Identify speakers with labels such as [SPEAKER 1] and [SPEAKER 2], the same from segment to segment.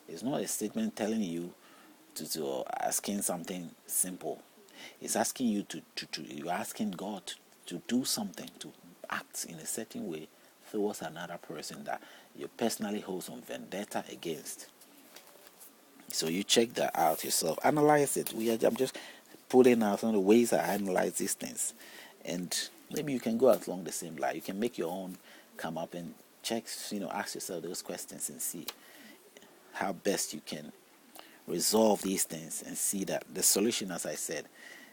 [SPEAKER 1] It's not a statement telling you to asking something simple. It's asking you to you're asking God to do something, to act in a certain way towards another person that you personally hold some vendetta against. So you check that out yourself, analyze it. I'm just putting out some of the ways I analyze these things, and maybe you can go out along the same line. You can make your own, come up and check, ask yourself those questions and see how best you can resolve these things and see that the solution, as I said,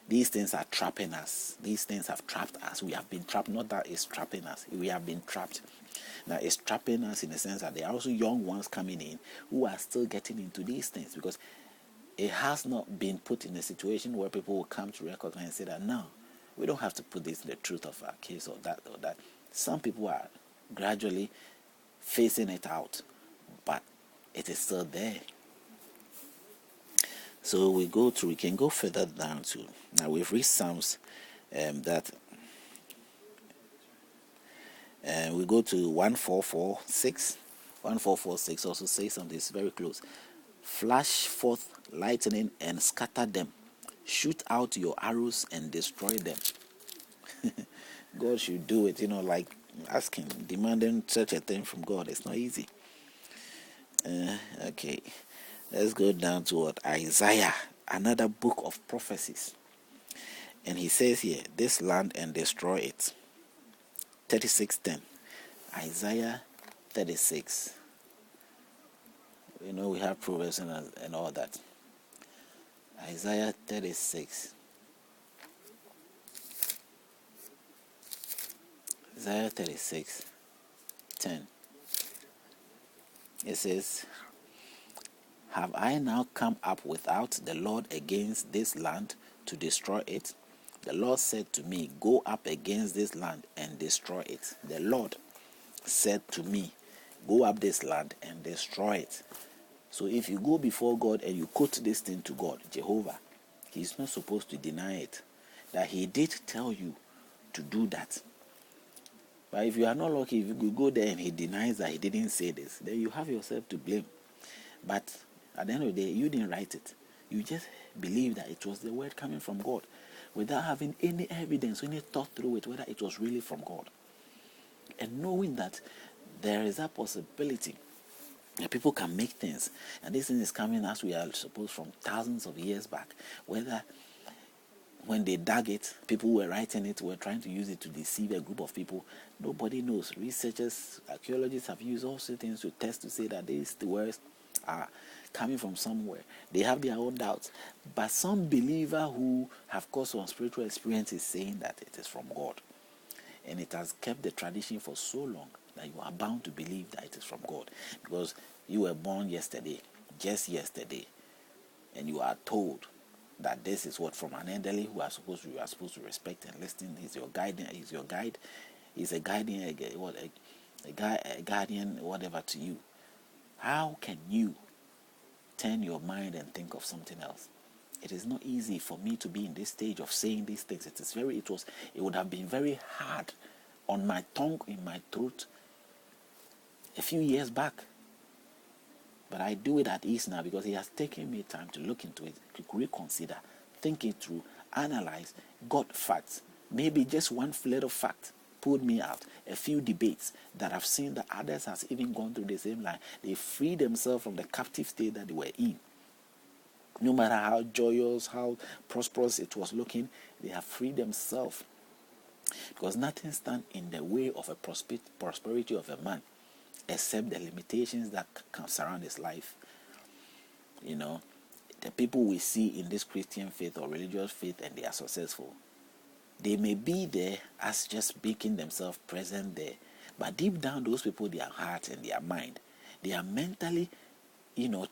[SPEAKER 1] these things are trapping us. These things have trapped us. We have been trapped. Not that it's trapping us. We have been trapped. Now it's trapping us in the sense that there are also young ones coming in who are still getting into these things because it has not been put in a situation where people will come to recognize and say that no, we don't have to put this in the truth of our case or that or that. Some people are gradually phasing it out, but it is still there. So we can go further down to, now we've reached Psalms that we go to 1446. 1446 also says something, it's very close. Flash forth lightning and scatter them. Shoot out your arrows and destroy them. God should do it, like asking, demanding such a thing from God. It's not easy. Okay. Let's go down to what? Isaiah, another book of prophecies. And he says here, this land and destroy it. 36:10. Isaiah 36. We have Proverbs and all that. Isaiah 36. Isaiah 36:10. It says, have I now come up without the Lord against this land to destroy it? The Lord said to me, go up against this land and destroy it. The Lord said to me, go up this land and destroy it. So if you go before God and you quote this thing to God, Jehovah, he's not supposed to deny it. That he did tell you to do that. But if you are not lucky, if you go there and he denies that he didn't say this, then you have yourself to blame. But at the end of the day, you didn't write it. You just believe that it was the word coming from God without having any evidence, any thought through it, whether it was really from God. And knowing that there is a possibility that people can make things, and this thing is coming, as we are supposed, from thousands of years back, whether when they dug it, people were writing it, were trying to use it to deceive a group of people. Nobody knows. Researchers, archaeologists have used all sorts of things to test to say that these words are coming from somewhere. They have their own doubts. But some believer who have caused some spiritual experience is saying that it is from God. And it has kept the tradition for so long that you are bound to believe that it is from God. Because you were born yesterday, just yesterday, and you are told that this is what from an elderly who you are supposed to respect and listen. He's your guide. He's a guardian, a guardian, whatever to you. How can you turn your mind and think of something else? It is not easy for me to be in this stage of saying these things. It would have been very hard on my tongue, in my throat a few years back. But I do it at ease now because it has taken me time to look into it, to reconsider, think it through, analyze, got facts. Maybe just one little fact pulled me out. A few debates that I've seen that others has even gone through the same line. They freed themselves from the captive state that they were in. No matter how joyous, how prosperous it was looking, they have freed themselves. Because nothing stands in the way of a prosperity of a man except the limitations that can surround his life. The people we see in this Christian faith or religious faith and they are successful, they may be there as just making themselves present there. But deep down, those people, their heart and their mind, they are mentally,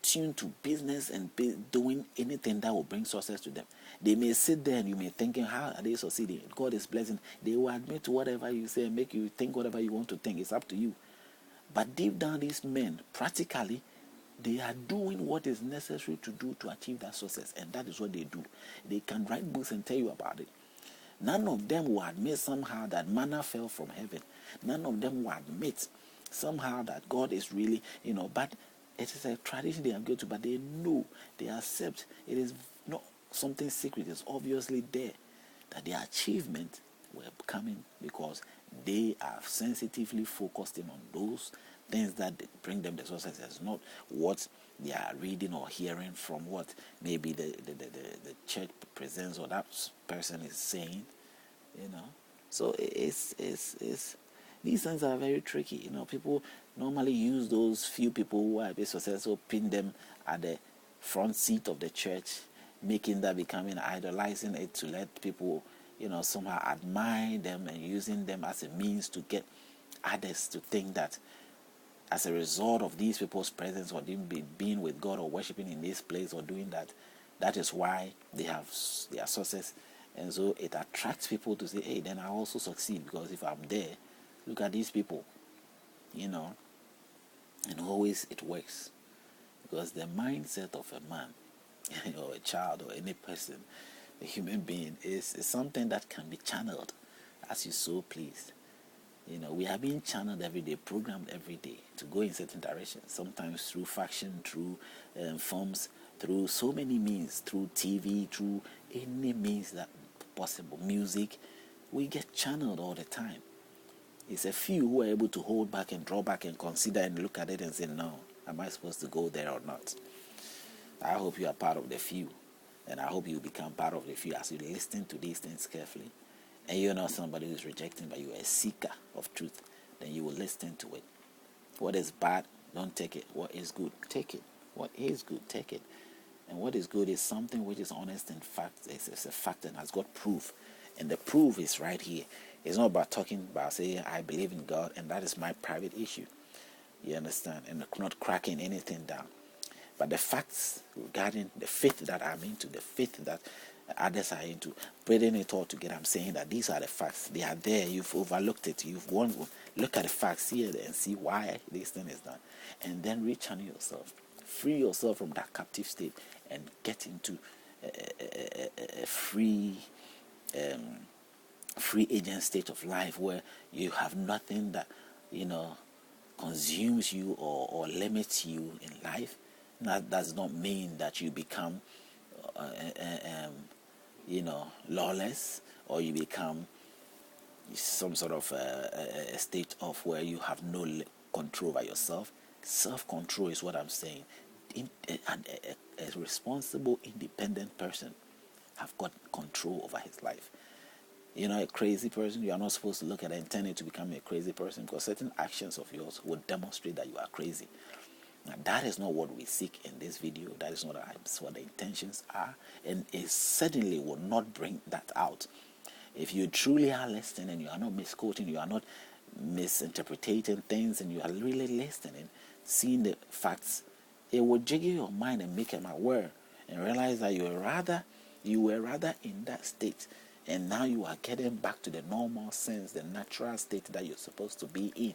[SPEAKER 1] tuned to business and doing anything that will bring success to them. They may sit there and you may thinking, how are they succeeding? God is blessing. They will admit to whatever you say and make you think whatever you want to think. It's up to you. But deep down, these men, practically, they are doing what is necessary to do to achieve that success. And that is what they do. They can write books and tell you about it. None of them will admit somehow that manna fell from heaven. None of them will admit somehow that God is really, but It is a tradition they have go to, but they know, they accept. It is not something secret. It's obviously there that their achievement were coming because they are sensitively focused in on those things that bring them the success. It's not what they are reading or hearing from what maybe the church presents or that person is saying, you know. So it's these things are very tricky. You know, people normally use those few people who are a bit successful, pin them at the front seat of the church, making that becoming idolizing it to let people, you know, somehow admire them and using them as a means to get others to think that as a result of these people's presence or them being with God or worshiping in this place or doing that, that is why they have their success. And so it attracts people to say, hey, then I also succeed because if I'm there, look at these people, you know. And always it works because the mindset of a man or a child or any person, a human being, is something that can be channeled as you so please. You know, we are being channeled every day, programmed every day to go in certain directions, sometimes through faction, through forms, through so many means, through TV, through any means that possible, music. We get channeled all the time. It's a few who are able to hold back and draw back and consider and look at it and say, no, am I supposed to go there or not? I hope you are part of the few. And I hope you become part of the few as you listen to these things carefully. And you're not somebody who's rejecting, but you're a seeker of truth. Then you will listen to it. What is bad, don't take it. What is good, take it. What is good, take it. And what is good is something which is honest and fact. It's a fact and has got proof. And the proof is right here. It's not about talking about saying, I believe in God, and that is my private issue. You understand? And not cracking anything down. But the facts regarding the faith that I'm into, the faith that others are into, putting it all together, I'm saying that these are the facts. They are there. You've overlooked it. You've won. Look at the facts here and see why this thing is done. And then rechannel yourself. Free yourself from that captive state and get into a free agent state of life where you have nothing that, you know, consumes you or limits you in life. That does not mean that you become you know, lawless, or you become some sort of a state of where you have no control over yourself. Self-control is what I'm saying. A responsible, independent person have got control over his life. You know, a crazy person, you are not supposed to look at it and turn it to become a crazy person, because certain actions of yours will demonstrate that you are crazy. Now, that is not what we seek in this video. That is not what the intentions are. And it certainly will not bring that out. If you truly are listening and you are not misquoting, you are not misinterpreting things, and you are really listening, seeing the facts, it will jiggle your mind and make them aware and realize that you were rather in that state, and now you are getting back to the normal sense, the natural state that you're supposed to be in.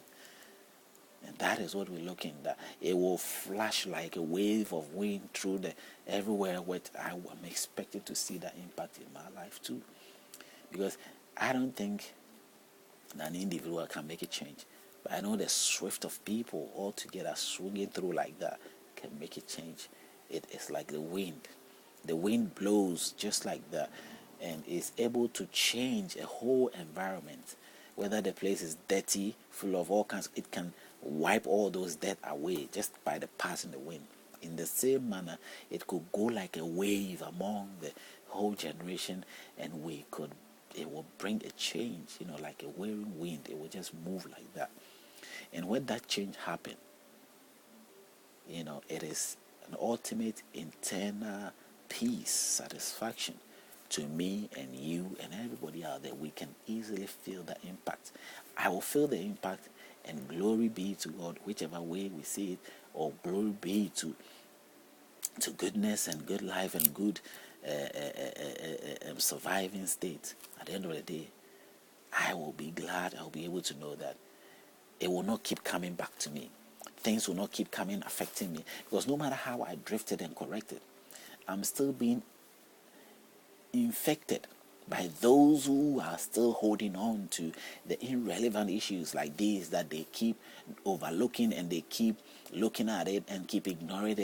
[SPEAKER 1] And that is what we're looking at. It will flash like a wave of wind through the everywhere, where I am expecting to see that impact in my life too. Because I don't think an individual can make a change. But I know the swift of people all together swinging through like that can make a change. It is like the wind. The wind blows just like that and is able to change a whole environment. Whether the place is dirty, full of all kinds, it can wipe all those dirt away just by the passing the wind. In the same manner, it could go like a wave among the whole generation, and it will bring a change, you know, like a whirring wind. It will just move like that. And when that change happens, you know, it is an ultimate internal peace, satisfaction to me and you and everybody out there. We can easily feel the impact. I will feel the impact, and glory be to God, whichever way we see it, or glory be to goodness and good life and good surviving state. At the end of the day, I will be glad. I will be able to know that it will not keep coming back to me. Things will not keep coming affecting me, because no matter how I drifted and corrected, I'm still being infected by those who are still holding on to the irrelevant issues like these that they keep overlooking, and they keep looking at it and keep ignoring it